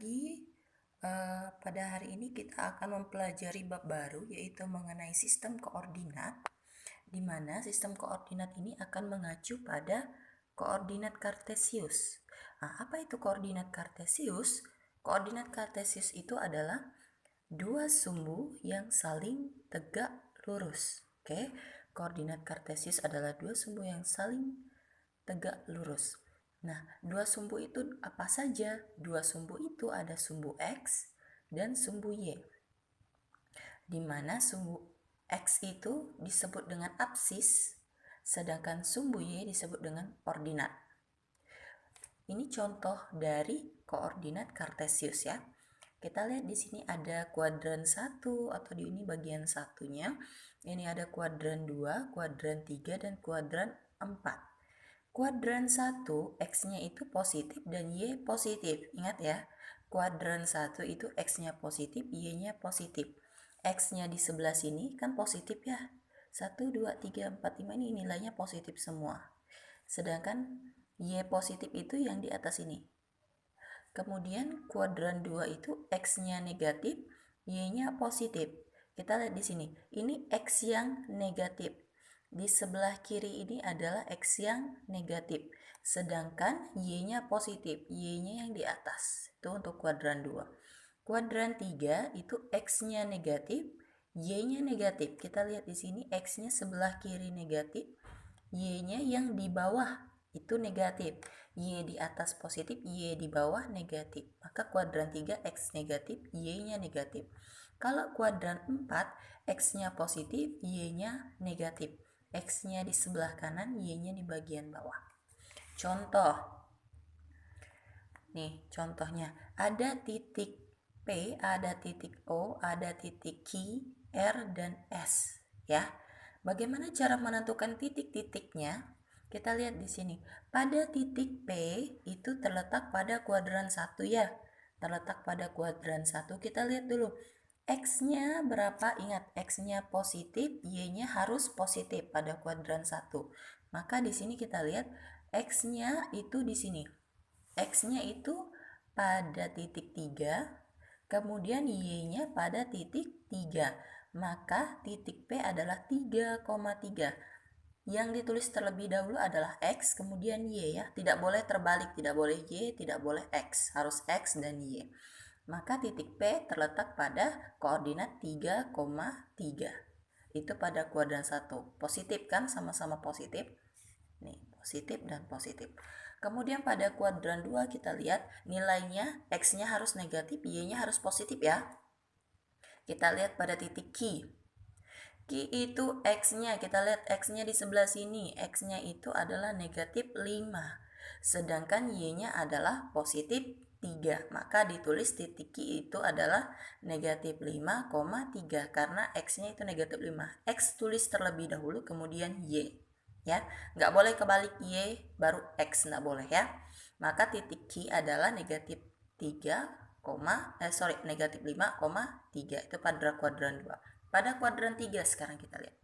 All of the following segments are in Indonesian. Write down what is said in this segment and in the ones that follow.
lagi. Pada hari ini kita akan mempelajari bab baru, yaitu mengenai sistem koordinat, di mana sistem koordinat ini akan mengacu pada koordinat kartesius. Nah, apa itu koordinat kartesius? Koordinat kartesius itu adalah dua sumbu yang saling tegak lurus. Oke, koordinat kartesius adalah dua sumbu yang saling tegak lurus. Nah, dua sumbu itu apa saja? Dua sumbu itu ada sumbu X dan sumbu Y. Di mana sumbu X itu disebut dengan absis, sedangkan sumbu Y disebut dengan ordinat. Ini contoh dari koordinat kartesius ya. Kita lihat di sini ada kuadran 1 atau di ini bagian satunya. Ini ada kuadran 2, kuadran 3 dan kuadran 4. Kuadran 1, X-nya itu positif dan Y positif. Ingat ya, kuadran 1 itu X-nya positif, Y-nya positif. X-nya di sebelah sini kan positif ya. 1, 2, 3, 4, 5 ini nilainya positif semua. Sedangkan Y positif itu yang di atas ini. Kemudian kuadran 2 itu X-nya negatif, Y-nya positif. Kita lihat di sini. Ini X yang negatif. Di sebelah kiri ini adalah X yang negatif, sedangkan Y-nya positif, Y-nya yang di atas. Itu untuk kuadran 2. Kuadran 3 itu X-nya negatif, Y-nya negatif. Kita lihat di sini X-nya sebelah kiri negatif, Y-nya yang di bawah itu negatif. Y di atas positif, Y di bawah negatif. Maka kuadran 3 X negatif, Y-nya negatif. Kalau kuadran 4, X-nya positif, Y-nya negatif. X-nya di sebelah kanan, Y-nya di bagian bawah. Contoh. Nih, contohnya. Ada titik P, ada titik O, ada titik Q, R, dan S. Ya. Bagaimana cara menentukan titik-titiknya? Kita lihat di sini. Pada titik P itu terletak pada kuadran 1 ya. Terletak pada kuadran 1. Kita lihat dulu. X-nya berapa? Ingat, X-nya positif, Y-nya harus positif pada kuadran 1. Maka di sini kita lihat X-nya itu di sini. X-nya itu pada titik 3, kemudian Y-nya pada titik 3. Maka titik P adalah 3,3. Yang ditulis terlebih dahulu adalah X, kemudian Y ya. Tidak boleh terbalik, tidak boleh Y, tidak boleh X. Harus X dan Y. Maka titik P terletak pada koordinat 3,3. Itu pada kuadran 1. Positif kan, sama-sama positif. Nih, positif dan positif. Kemudian pada kuadran 2 kita lihat nilainya X-nya harus negatif, Y-nya harus positif ya. Kita lihat pada titik Q. Q itu X-nya, kita lihat X-nya di sebelah sini. X-nya itu adalah negatif 5. Sedangkan Y-nya adalah positif 3. Maka ditulis titik Q itu adalah negatif 5,3 karena X-nya itu negatif 5. X tulis terlebih dahulu kemudian Y. Ya, nggak boleh kebalik Y baru X, nggak boleh ya. Maka titik Q adalah negatif 3, negatif 5,3. Itu pada kuadran 2. Pada kuadran 3 sekarang kita lihat.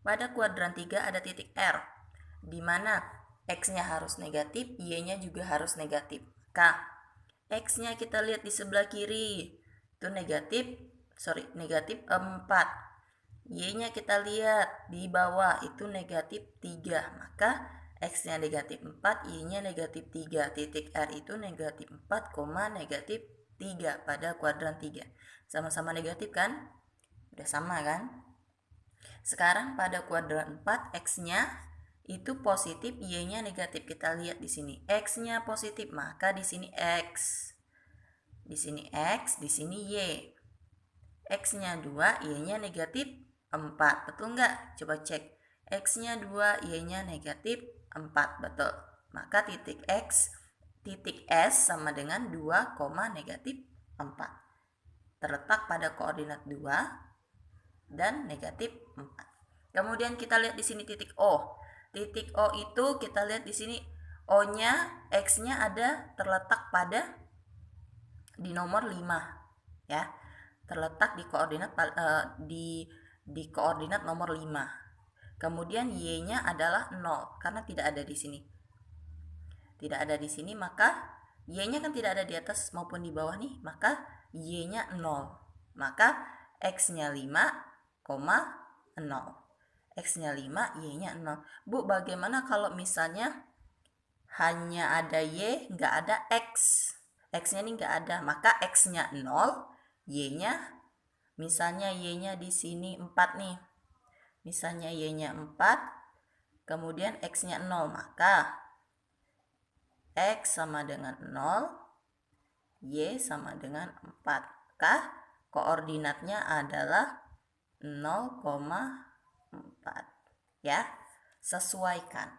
Pada kuadran 3 ada titik R, di mana X-nya harus negatif, Y-nya juga harus negatif. X-nya kita lihat di sebelah kiri, itu negatif 4. Y-nya kita lihat di bawah, itu negatif 3. Maka X-nya negatif 4, Y-nya negatif 3. Titik R itu negatif 4, negatif 3 pada kuadran 3. Sama-sama negatif kan? Udah sama kan? Sekarang pada kuadran 4, X-nya itu positif, Y-nya negatif. Kita lihat di sini. X-nya positif, maka di sini X. Di sini X, di sini Y. X-nya 2, Y-nya negatif 4. Betul nggak? Coba cek. X-nya 2, Y-nya negatif 4. Betul. Maka titik X, titik S sama dengan 2, negatif 4. Terletak pada koordinat 2 dan negatif 4. Kemudian kita lihat di sini titik O. Titik O itu kita lihat di sini O-nya, X-nya ada terletak pada di nomor 5 ya. Terletak di koordinat di koordinat nomor 5. Kemudian Y-nya adalah 0 karena tidak ada di sini. Tidak ada di sini, maka Y-nya kan tidak ada di atas maupun di bawah nih, maka Y-nya 0. Maka X-nya 5,0. X-nya 5, Y-nya 0. Bu, bagaimana kalau misalnya hanya ada Y, nggak ada X? X-nya ini nggak ada, maka X-nya 0, Y-nya, misalnya Y-nya di sini 4 nih. Misalnya Y-nya 4, kemudian X-nya 0, maka X sama dengan 0, Y sama dengan 4. Maka koordinatnya adalah 0,4. Ya, sesuaikan.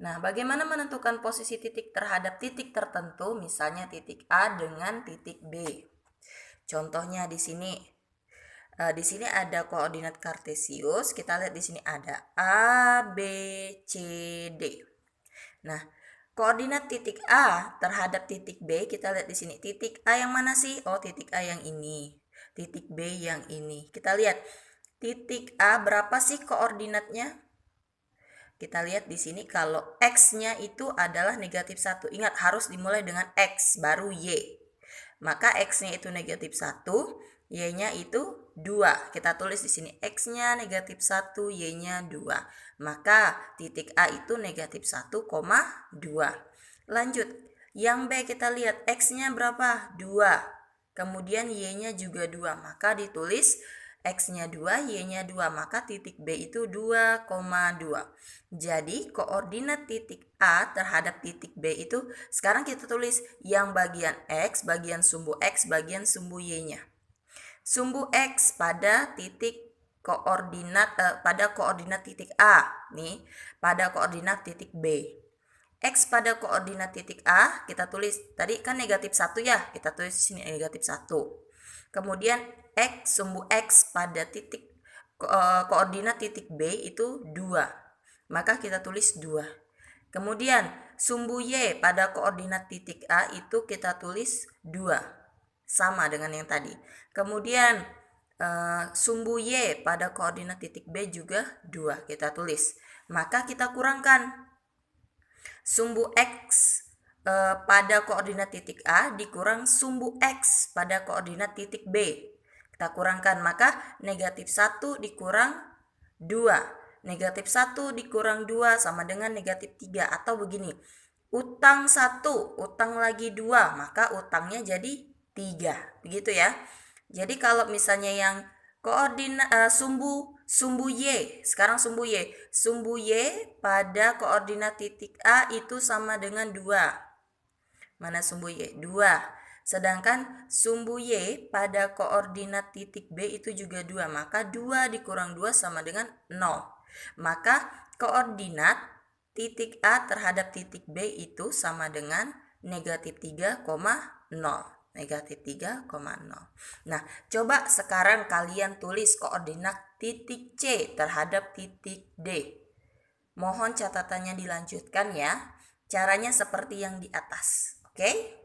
Nah, bagaimana menentukan posisi titik terhadap titik tertentu, misalnya titik A dengan titik B? Contohnya di sini. Di sini ada koordinat kartesius. Kita lihat di sini ada A, B, C, D. Nah, koordinat titik A terhadap titik B, kita lihat di sini. Titik A yang mana sih? Oh, titik A yang ini. Titik B yang ini. Kita lihat titik A berapa sih koordinatnya? Kita lihat di sini kalau X-nya itu adalah negatif 1. Ingat, harus dimulai dengan X, baru Y. Maka X-nya itu negatif 1, Y-nya itu 2. Kita tulis di sini X-nya negatif 1, Y-nya 2. Maka titik A itu negatif 1,2. Lanjut, yang B kita lihat X-nya berapa? 2. Kemudian Y-nya juga 2. Maka ditulis X-nya 2, Y-nya 2, maka titik B itu 2,2. Jadi koordinat titik A terhadap titik B itu sekarang kita tulis yang bagian X, bagian sumbu X, bagian sumbu Y-nya. Sumbu X pada titik koordinat pada koordinat titik A nih, pada koordinat titik B. X pada koordinat titik A kita tulis tadi kan negatif 1 ya, kita tulis di sini negatif 1. Kemudian X, sumbu X pada titik koordinat titik B itu 2. Maka kita tulis 2. Kemudian sumbu Y pada koordinat titik A itu kita tulis 2. Sama dengan yang tadi. Kemudian sumbu Y pada koordinat titik B juga 2 kita tulis. Maka kita kurangkan sumbu X pada koordinat titik A dikurang sumbu X pada koordinat titik B. Kita kurangkan, maka negatif 1 dikurang 2. Negatif 1 dikurang 2 sama dengan negatif 3. Atau begini, utang 1, utang lagi 2, maka utangnya jadi 3. Begitu ya. Jadi kalau misalnya yang koordinat sumbu Y, sekarang sumbu Y. Sumbu Y pada koordinat titik A itu sama dengan 2. Mana sumbu Y? 2. Sedangkan sumbu Y pada koordinat titik B itu juga 2. Maka 2 dikurang 2 sama dengan 0. Maka koordinat titik A terhadap titik B itu sama dengan negatif 3,0. Negatif 3,0. Nah, coba sekarang kalian tulis koordinat titik C terhadap titik D. Mohon catatannya dilanjutkan ya. Caranya seperti yang di atas. Oke?